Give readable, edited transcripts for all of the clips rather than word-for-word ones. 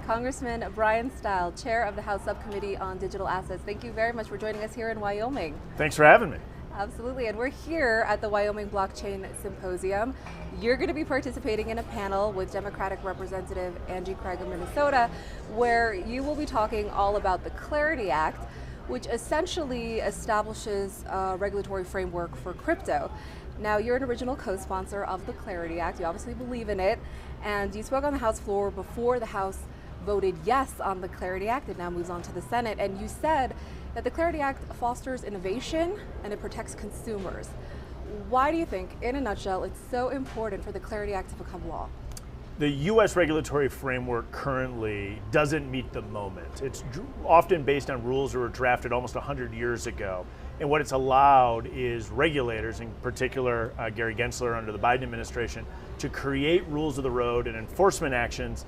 Congressman Bryan Steil, Chair of the House Subcommittee on Digital Assets. Thank you very much for joining us here in Wyoming. Thanks for having me. Absolutely, and we're here at the Wyoming Blockchain Symposium. You're going to be participating in a panel with Democratic Representative Angie Craig of Minnesota, where you will be talking all about the Clarity Act, which essentially establishes a regulatory framework for crypto. Now, you're an original co-sponsor of the Clarity Act. You obviously believe in it, and you spoke on the House floor before the House voted yes on the Clarity Act. It now moves on to the Senate, and you said that the Clarity Act fosters innovation and it protects consumers. Why do you think, in a nutshell, it's so important for the Clarity Act to become law? The U.S. regulatory framework currently doesn't meet the moment. It's often based on rules that were drafted almost 100 years ago. And what it's allowed is regulators, in particular Gary Gensler under the Biden administration, to create rules of the road and enforcement actions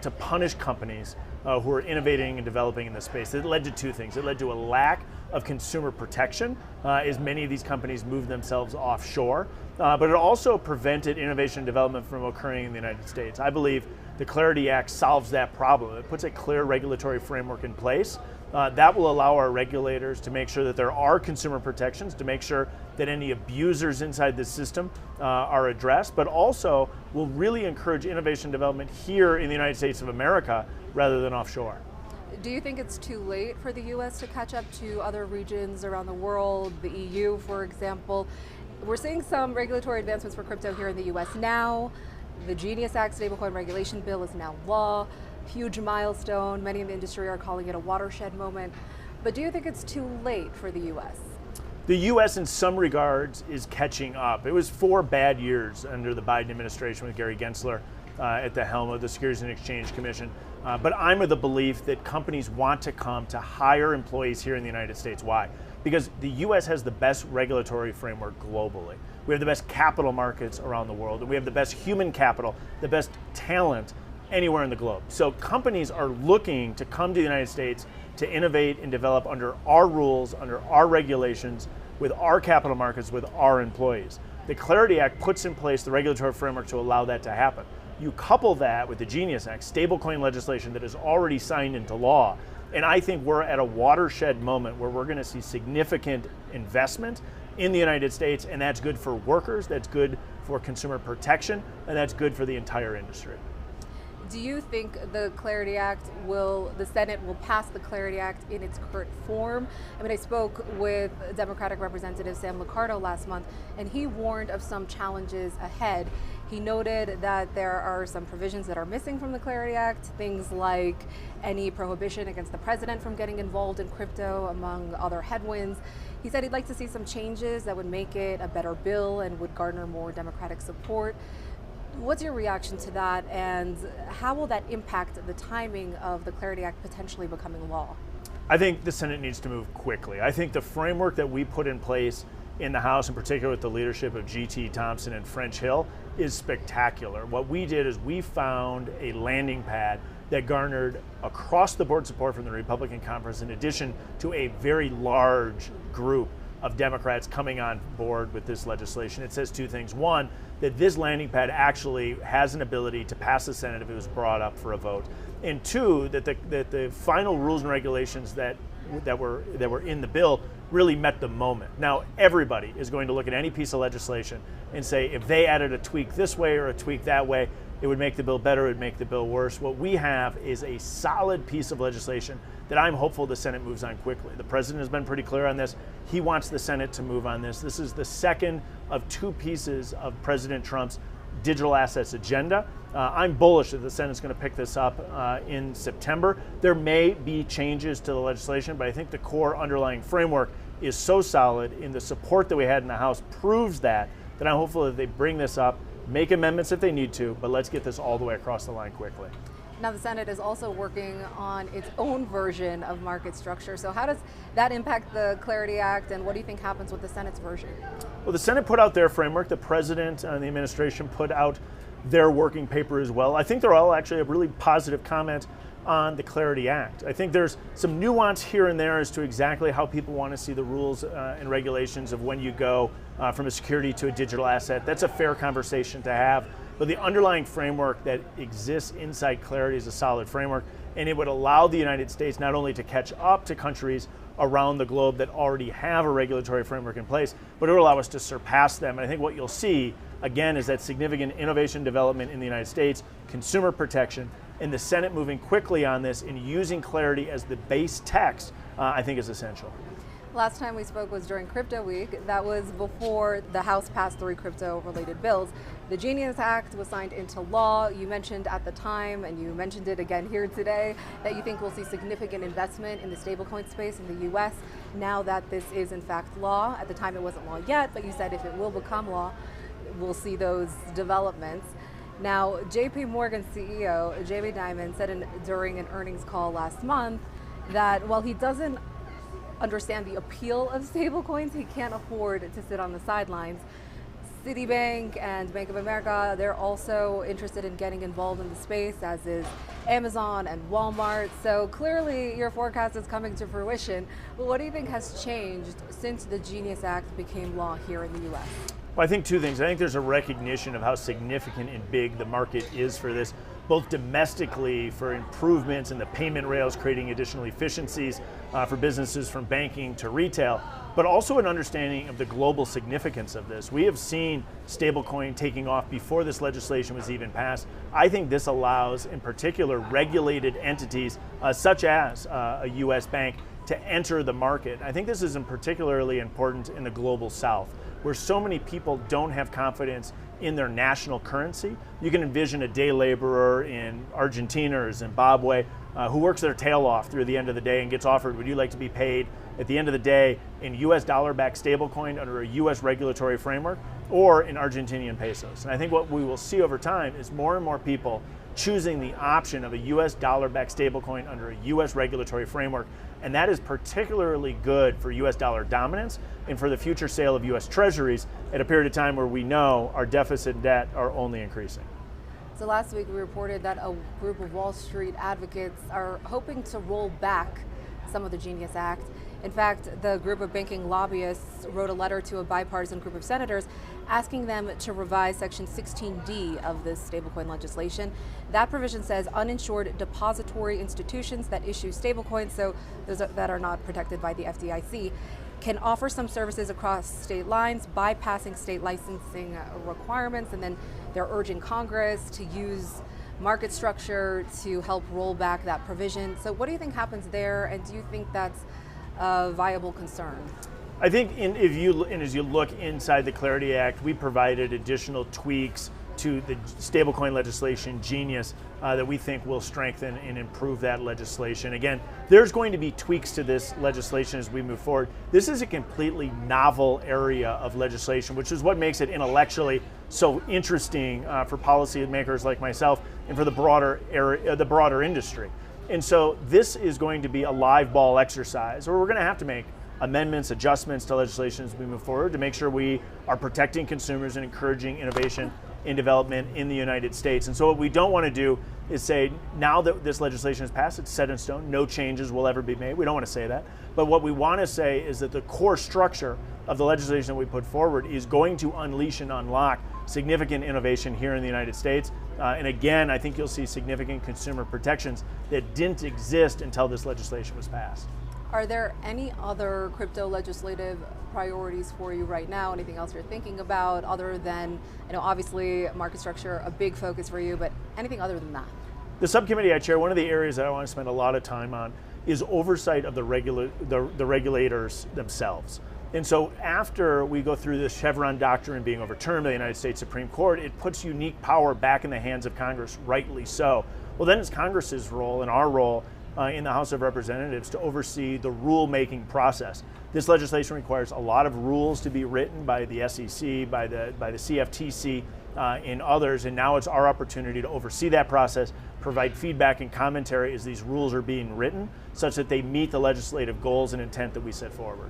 to punish companies who are innovating and developing in this space. It led to two things. It led to a lack of consumer protection as many of these companies moved themselves offshore, but it also prevented innovation and development from occurring in the United States. I believe the Clarity Act solves that problem. It puts a clear regulatory framework in place that will allow our regulators to make sure that there are consumer protections, to make sure that any abusers inside the system are addressed, but also will really encourage innovation and development here in the United States of America rather than offshore. Do you think it's too late for the U.S. to catch up to other regions around the world, the EU, for example? We're seeing some regulatory advancements for crypto here in the U.S. now. The Genius Act stablecoin regulation bill is now law. Huge milestone. Many in the industry are calling it a watershed moment. But do you think it's too late for the U.S.? The U.S. in some regards is catching up. It was 4 bad years under the Biden administration with Gary Gensler at the helm of the Securities and Exchange Commission. But I'm of the belief that companies want to come to hire employees here in the United States. Why? Because the U.S. has the best regulatory framework globally. We have the best capital markets around the world, and we have the best human capital, the best talent anywhere in the globe. So companies are looking to come to the United States to innovate and develop under our rules, under our regulations, with our capital markets, with our employees. The Clarity Act puts in place the regulatory framework to allow that to happen. You couple that with the Genius Act, stablecoin legislation that is already signed into law, and I think we're at a watershed moment where we're going to see significant investment in the United States, and that's good for workers, that's good for consumer protection, and that's good for the entire industry. Do you think the Clarity Act the Senate will pass the Clarity Act in its current form? I mean, I spoke with Democratic Representative Sam Liccardo last month, and he warned of some challenges ahead. He noted that there are some provisions that are missing from the Clarity Act, things like any prohibition against the president from getting involved in crypto, among other headwinds. He said he'd like to see some changes that would make it a better bill and would garner more Democratic support. What's your reaction to that, and how will that impact the timing of the Clarity Act potentially becoming law? I think the Senate needs to move quickly. I think the framework that we put in place in the House, in particular with the leadership of G.T. Thompson and French Hill, is spectacular. What we did is we found a landing pad that garnered across the board support from the Republican conference, in addition to a very large group of Democrats coming on board with this legislation. It says two things. One, that this landing pad actually has an ability to pass the Senate if it was brought up for a vote. And two, that the final rules and regulations that were in the bill really met the moment. Now, everybody is going to look at any piece of legislation and say, if they added a tweak this way or a tweak that way, it would make the bill better, it would make the bill worse. What we have is a solid piece of legislation that I'm hopeful the Senate moves on quickly. The president has been pretty clear on this. He wants the Senate to move on this. This is the second of 2 pieces of President Trump's digital assets agenda. I'm bullish that the Senate's going to pick this up in September. There may be changes to the legislation, but I think the core underlying framework is so solid, in the support that we had in the House proves that I'm hopeful that they bring this up, make amendments if they need to, but let's get this all the way across the line quickly. Now, the Senate is also working on its own version of market structure. So how does that impact the Clarity Act, and what do you think happens with the Senate's version? Well, the Senate put out their framework. The president and the administration put out their working paper as well. I think they're all actually a really positive comment on the Clarity Act. I think there's some nuance here and there as to exactly how people want to see the rules and regulations of when you go from a security to a digital asset. That's a fair conversation to have. but the underlying framework that exists inside Clarity is a solid framework, and it would allow the United States not only to catch up to countries around the globe that already have a regulatory framework in place, but it would allow us to surpass them. And I think what you'll see, again, is that significant innovation development in the United States, consumer protection, and the Senate moving quickly on this and using Clarity as the base text, I think is essential. Last time we spoke was during Crypto Week. That was before the House passed 3 crypto-related bills. The Genius Act was signed into law. You mentioned at the time, and you mentioned it again here today, that you think we'll see significant investment in the stablecoin space in the US now that this is in fact law. At the time it wasn't law yet, but you said if it will become law, we'll see those developments. Now, JP Morgan CEO Jamie Dimon said during an earnings call last month that while he doesn't understand the appeal of stablecoins, he can't afford to sit on the sidelines. Citibank and Bank of America, they're also interested in getting involved in the space, as is Amazon and Walmart. So clearly your forecast is coming to fruition. But what do you think has changed since the Genius Act became law here in the US? Well, I think 2 things. I think there's a recognition of how significant and big the market is for this, both domestically for improvements in the payment rails, creating additional efficiencies for businesses from banking to retail, but also an understanding of the global significance of this. We have seen stablecoin taking off before this legislation was even passed. I think this allows, in particular, regulated entities such as a US bank to enter the market. I think this is particularly important in the global South, where so many people don't have confidence in their national currency. You can envision a day laborer in Argentina or Zimbabwe who works their tail off through the end of the day and gets offered, would you like to be paid at the end of the day in US dollar-backed stablecoin under a US regulatory framework or in Argentinian pesos? And I think what we will see over time is more and more people choosing the option of a US dollar-backed stablecoin under a US regulatory framework. And that is particularly good for US dollar dominance and for the future sale of US treasuries at a period of time where we know our deficit and debt are only increasing. So last week we reported that a group of Wall Street advocates are hoping to roll back some of the Genius Act. In fact, the group of banking lobbyists wrote a letter to a bipartisan group of senators asking them to revise Section 16D of this stablecoin legislation. That provision says uninsured depository institutions that issue stablecoins, so those that are not protected by the FDIC, can offer some services across state lines, bypassing state licensing requirements, and then they're urging Congress to use market structure to help roll back that provision. So what do you think happens there, and do you think that's a viable concern? I think as you look inside the Clarity Act, we provided additional tweaks to the stablecoin legislation, Genius, that we think will strengthen and improve that legislation. Again, there's going to be tweaks to this legislation as we move forward. This is a completely novel area of legislation, which is what makes it intellectually so interesting for policymakers like myself and for the broader industry. And so this is going to be a live ball exercise, where we're going to have to make amendments, adjustments to legislation as we move forward to make sure we are protecting consumers and encouraging innovation in development in the United States. And so what we don't want to do is say, now that this legislation is passed, it's set in stone, no changes will ever be made. We don't want to say that. But what we want to say is that the core structure of the legislation that we put forward is going to unleash and unlock significant innovation here in the United States. And again, I think you'll see significant consumer protections that didn't exist until this legislation was passed. Are there any other crypto legislative priorities for you right now? Anything else you're thinking about other than, obviously market structure, a big focus for you, but anything other than that? The subcommittee I chair, one of the areas that I want to spend a lot of time on is oversight of the regulators themselves. And so after we go through this Chevron doctrine being overturned by the United States Supreme Court, it puts unique power back in the hands of Congress, rightly so. Well, then it's Congress's role and our role in the House of Representatives to oversee the rule-making process. This legislation requires a lot of rules to be written by the SEC, by the CFTC, and others, and now it's our opportunity to oversee that process, provide feedback and commentary as these rules are being written, such that they meet the legislative goals and intent that we set forward.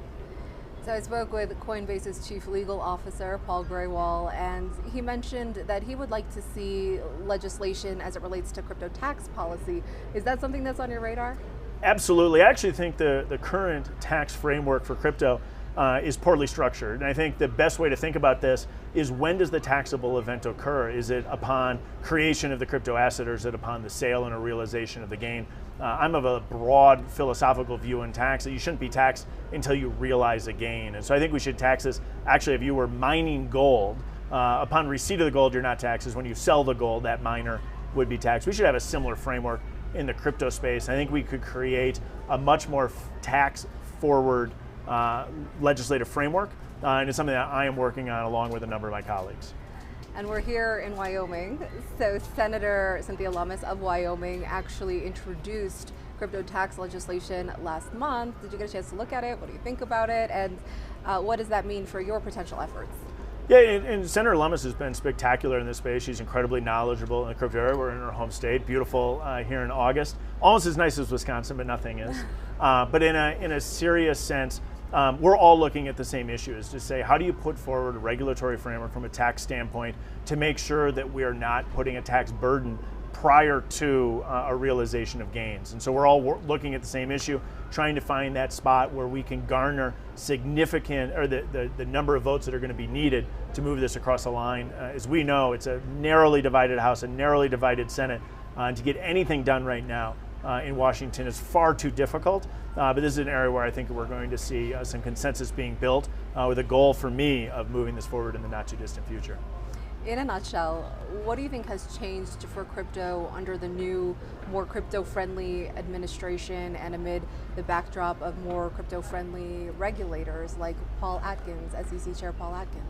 So I spoke with Coinbase's Chief Legal Officer, Paul Graywall, and he mentioned that he would like to see legislation as it relates to crypto tax policy. Is that something that's on your radar? Absolutely. I actually think the current tax framework for crypto is poorly structured. And I think the best way to think about this is, when does the taxable event occur? Is it upon creation of the crypto asset, or is it upon the sale and a realization of the gain? I'm of a broad philosophical view in tax that you shouldn't be taxed until you realize a gain. And so I think we should tax this. Actually, if you were mining gold, upon receipt of the gold, you're not taxed. When you sell the gold, that miner would be taxed. We should have a similar framework in the crypto space. I think we could create a much more tax-forward legislative framework, and it's something that I am working on along with a number of my colleagues. And we're here in Wyoming. So Senator Cynthia Lummis of Wyoming actually introduced crypto tax legislation last month. Did you get a chance to look at it? What do you think about it? And what does that mean for your potential efforts? Yeah, and Senator Lummis has been spectacular in this space. She's incredibly knowledgeable in the crypto area. We're in her home state, beautiful here in August. Almost as nice as Wisconsin, but nothing is. But in a serious sense, we're all looking at the same issues to say, how do you put forward a regulatory framework from a tax standpoint to make sure that we are not putting a tax burden prior to a realization of gains? And so we're all looking at the same issue, trying to find that spot where we can garner significant, or the number of votes that are going to be needed to move this across the line. As we know, it's a narrowly divided House, a narrowly divided Senate, and to get anything done right now in Washington is far too difficult. But this is an area where I think we're going to see some consensus being built, with a goal for me of moving this forward in the not too distant future. In a nutshell, what do you think has changed for crypto under the new, more crypto-friendly administration, and amid the backdrop of more crypto-friendly regulators like Paul Atkins, SEC Chair Paul Atkins?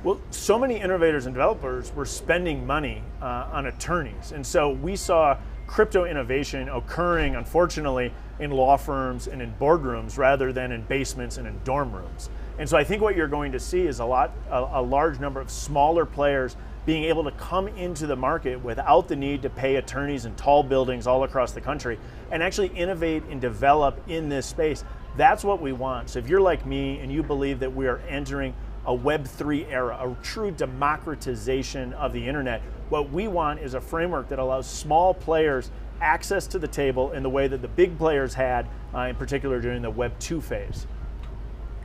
Well, so many innovators and developers were spending money on attorneys. And so we saw crypto innovation occurring, unfortunately, in law firms and in boardrooms rather than in basements and in dorm rooms. And so I think what you're going to see is a large number of smaller players being able to come into the market without the need to pay attorneys in tall buildings all across the country, and actually innovate and develop in this space. That's what we want. So if you're like me and you believe that we are entering a Web3 era, a true democratization of the internet, what we want is a framework that allows small players access to the table in the way that the big players had, in particular during the Web 2 phase.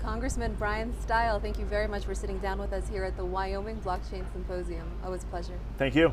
Congressman Bryan Steil, thank you very much for sitting down with us here at the Wyoming Blockchain Symposium. Always a pleasure. Thank you.